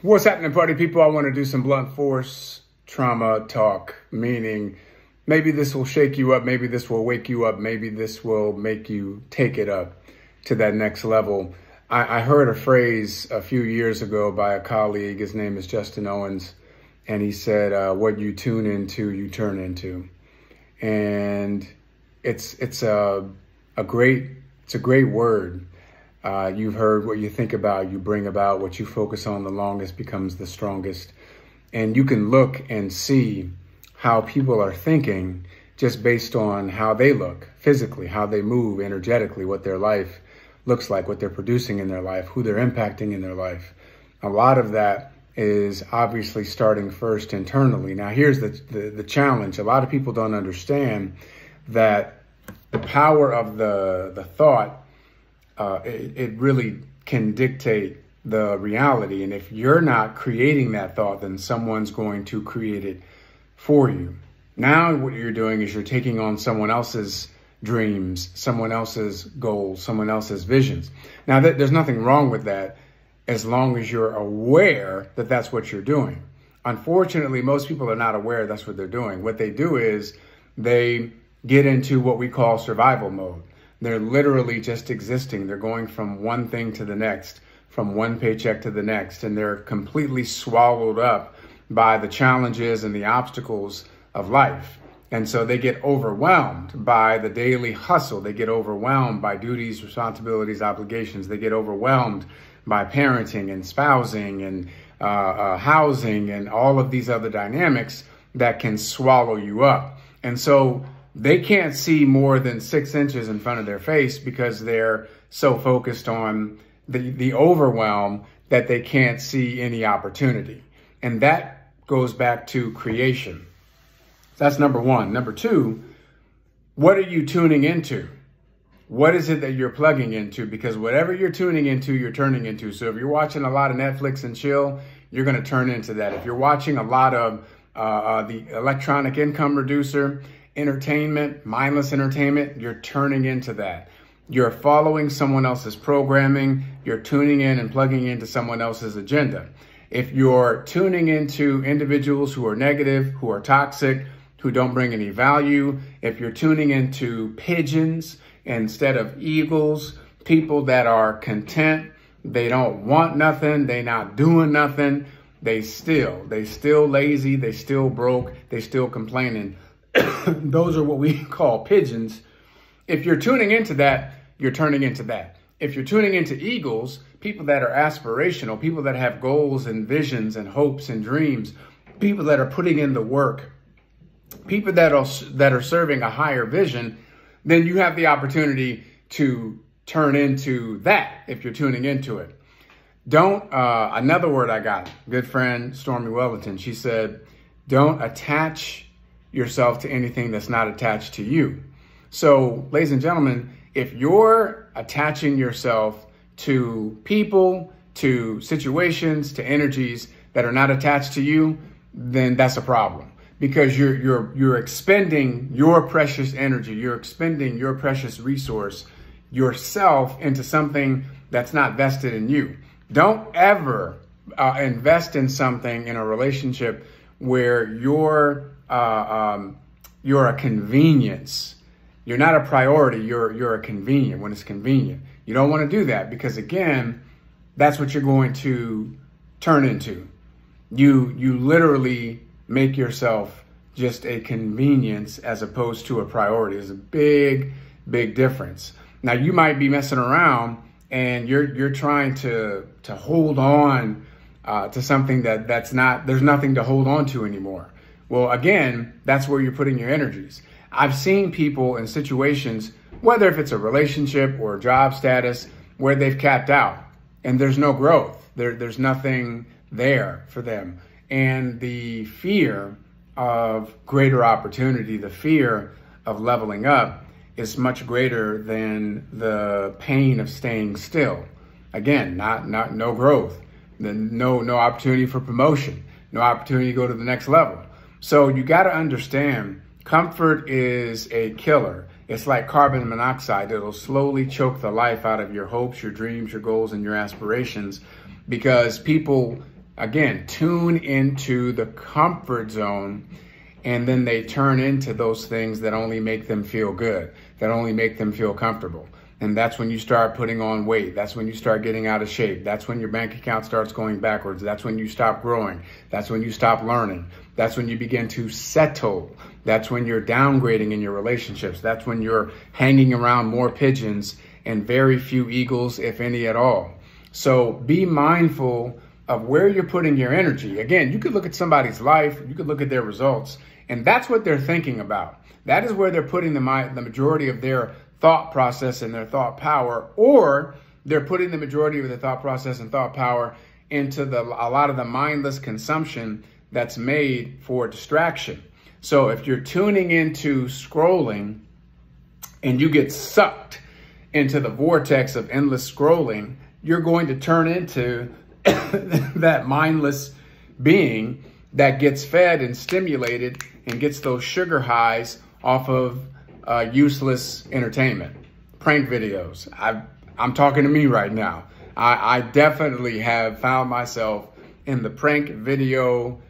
What's happening, party people? I want to do some blunt force trauma talk, meaning maybe this will shake you up, maybe this will wake you up, maybe this will make you take it up to that next level. I heard a phrase a few years ago by a colleague. His name is Justin Owens, and he said, what you tune into, you turn into. And it's a great word. You've heard what you think about, you bring about. What you focus on the longest becomes the strongest. And you can look and see how people are thinking just based on how they look physically, how they move energetically, what their life looks like, what they're producing in their life, who they're impacting in their life. A lot of that is obviously starting first internally. Now, here's the challenge. A lot of people don't understand that the power of the thought, it really can dictate the reality. And if you're not creating that thought, then someone's going to create it for you. Now what you're doing is you're taking on someone else's dreams, someone else's goals, someone else's visions. Now there's nothing wrong with that as long as you're aware that that's what you're doing. Unfortunately, most people are not aware that's what they're doing. What they do is they get into what we call survival mode. They're literally just existing. They're going from one thing to the next, from one paycheck to the next, and they're completely swallowed up by the challenges and the obstacles of life. And so they get overwhelmed by the daily hustle. They get overwhelmed by duties, responsibilities, obligations. They get overwhelmed by parenting and spousing and housing and all of these other dynamics that can swallow you up. And so they can't see more than 6 inches in front of their face because they're so focused on the overwhelm that they can't see any opportunity. And that goes back to creation. That's number one. Number two, what are you tuning into? What is it that you're plugging into? Because whatever you're tuning into, you're turning into. So if you're watching a lot of Netflix and chill, you're going to turn into that. If you're watching a lot of the electronic income reducer, entertainment, mindless entertainment, you're turning into that. You're following someone else's programming. You're tuning in and plugging into someone else's agenda. If you're tuning into individuals who are negative, who are toxic, who don't bring any value, if you're tuning into pigeons instead of eagles, people that are content, they don't want nothing, they not doing nothing, they still lazy, they still broke, they still complaining. Those are what we call pigeons. If you're tuning into that, you're turning into that. If you're tuning into eagles, people that are aspirational, people that have goals and visions and hopes and dreams, people that are putting in the work, people that are serving a higher vision, then you have the opportunity to turn into that if you're tuning into it. Another word I got, good friend Stormy Wellington, she said, don't attach yourself to anything that's not attached to you. So, ladies and gentlemen, if you're attaching yourself to people, to situations, to energies that are not attached to you, then that's a problem. Because you're expending your precious energy, you're expending your precious resource, yourself, into something that's not vested in you. Don't ever invest in something in a relationship where you're a convenience. You're not a priority. You're a convenient when it's convenient. You don't want to do that because, again, that's what you're going to turn into. You literally make yourself just a convenience as opposed to a priority. There's a big difference. Now, you might be messing around and you're trying to hold on to something there's nothing to hold on to anymore. Well, again, that's where you're putting your energies. I've seen people in situations, whether if it's a relationship or a job status, where they've capped out and there's no growth. There's nothing there for them. And the fear of greater opportunity, the fear of leveling up is much greater than the pain of staying still. Again, no growth, no opportunity for promotion, no opportunity to go to the next level. So you got to understand, comfort is a killer. It's like carbon monoxide. It'll slowly choke the life out of your hopes, your dreams, your goals, and your aspirations, because people again, tune into the comfort zone, and then they turn into those things that only make them feel good, that only make them feel comfortable. And that's when you start putting on weight. That's when you start getting out of shape. That's when your bank account starts going backwards. That's when you stop growing. That's when you stop learning. That's when you begin to settle. That's when you're downgrading in your relationships. That's when you're hanging around more pigeons and very few eagles, if any at all. So be mindful of where you're putting your energy. Again, you could look at somebody's life, you could look at their results, and that's what they're thinking about. That is where they're putting the majority of their thought process and their thought power, or they're putting the majority of their thought process and thought power into a lot of the mindless consumption that's made for distraction. So if you're tuning into scrolling and you get sucked into the vortex of endless scrolling, you're going to turn into that mindless being that gets fed and stimulated and gets those sugar highs off of useless entertainment, prank videos. I'm talking to me right now. I definitely have found myself in the prank video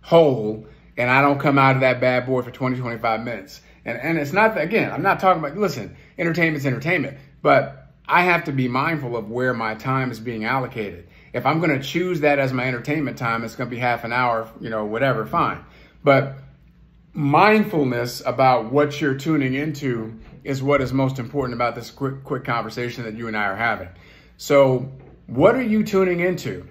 hole, and I don't come out of that bad boy for 20, 25 minutes. And it's not, again, I'm not talking about, listen, entertainment's entertainment, but I have to be mindful of where my time is being allocated. If I'm going to choose that as my entertainment time, it's going to be half an hour, whatever, fine. But mindfulness about what you're tuning into is what is most important about this quick conversation that you and I are having. So what are you tuning into?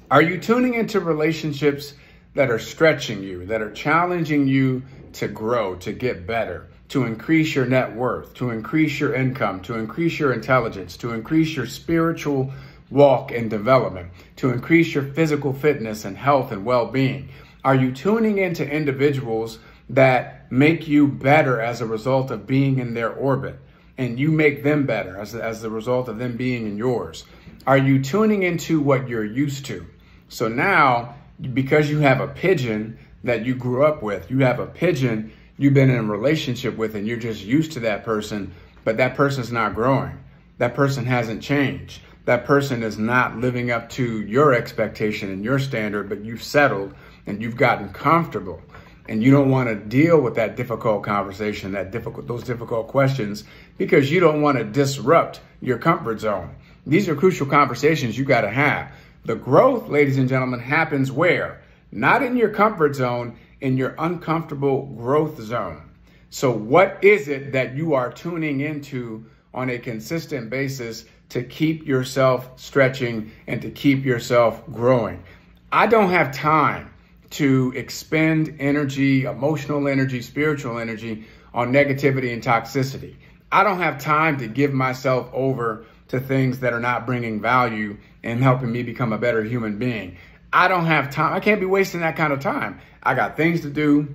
Are you tuning into relationships that are stretching you, that are challenging you to grow, to get better, to increase your net worth, to increase your income, to increase your intelligence, to increase your spiritual walk and development, to increase your physical fitness and health and well-being? Are you tuning into individuals that make you better as a result of being in their orbit, and you make them better as the result of them being in yours? Are you tuning into what you're used to? So now, because you have a pigeon that you grew up with, you have a pigeon you've been in a relationship with, and you're just used to that person, but that person's not growing. That person hasn't changed. That person is not living up to your expectation and your standard, but you've settled and you've gotten comfortable, and you don't want to deal with that difficult conversation, those difficult questions, because you don't want to disrupt your comfort zone. These are crucial conversations you got to have. The growth, ladies and gentlemen, happens where? Not in your comfort zone, in your uncomfortable growth zone. So what is it that you are tuning into on a consistent basis to keep yourself stretching and to keep yourself growing? I don't have time to expend energy, emotional energy, spiritual energy on negativity and toxicity. I don't have time to give myself over to things that are not bringing value and helping me become a better human being. I don't have time. I can't be wasting that kind of time. I got things to do.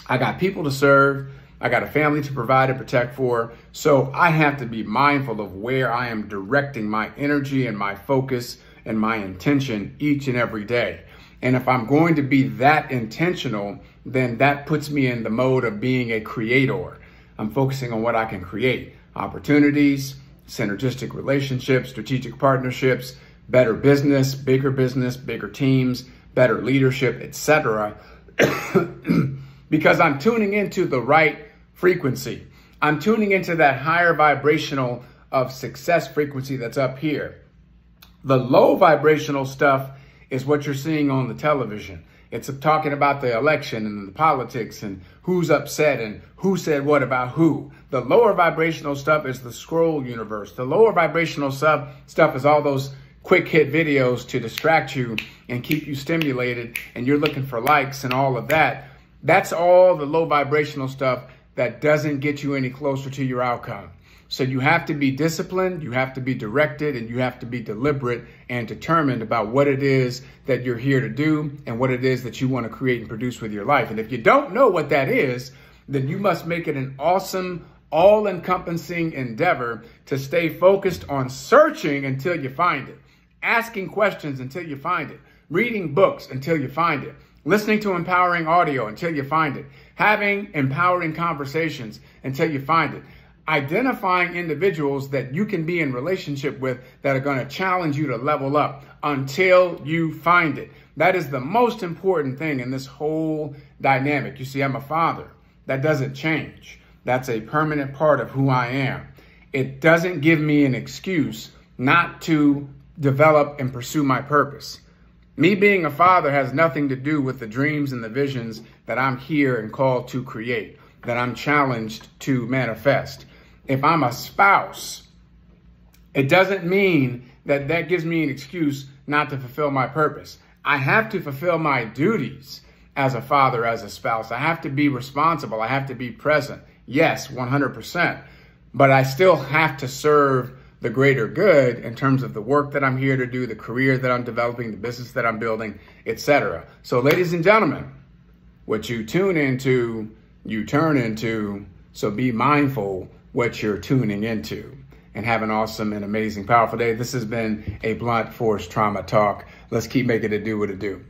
I got people to serve. I got a family to provide and protect for. So I have to be mindful of where I am directing my energy and my focus and my intention each and every day. And if I'm going to be that intentional, then that puts me in the mode of being a creator. I'm focusing on what I can create: opportunities, synergistic relationships, strategic partnerships, better business, bigger teams, better leadership, etc. Because I'm tuning into the right frequency. I'm tuning into that higher vibrational of success frequency that's up here. The low vibrational stuff is what you're seeing on the television. It's talking about the election and the politics and who's upset and who said what about who. The lower vibrational stuff is the scroll universe. The lower vibrational stuff is all those quick hit videos to distract you and keep you stimulated, and you're looking for likes and all of that. That's all the low vibrational stuff that doesn't get you any closer to your outcome. So you have to be disciplined, you have to be directed, and you have to be deliberate and determined about what it is that you're here to do and what it is that you want to create and produce with your life. And if you don't know what that is, then you must make it an awesome, all-encompassing endeavor to stay focused on searching until you find it, asking questions until you find it, reading books until you find it, listening to empowering audio until you find it, having empowering conversations until you find it. identifying individuals that you can be in relationship with that are going to challenge you to level up until you find it. That is the most important thing in this whole dynamic. You see, I'm a father. That doesn't change. That's a permanent part of who I am. It doesn't give me an excuse not to develop and pursue my purpose. Me being a father has nothing to do with the dreams and the visions that I'm here and called to create, that I'm challenged to manifest. If I'm a spouse, it doesn't mean that that gives me an excuse not to fulfill my purpose. I have to fulfill my duties as a father, as a spouse. I have to be responsible. I have to be present. Yes, 100%. But I still have to serve the greater good in terms of the work that I'm here to do, the career that I'm developing, the business that I'm building, etc. So ladies and gentlemen, what you tune into, you turn into. So be mindful what you're tuning into, and have an awesome and amazing, powerful day. This has been a Blunt Force Trauma Talk. Let's keep making it do what it do.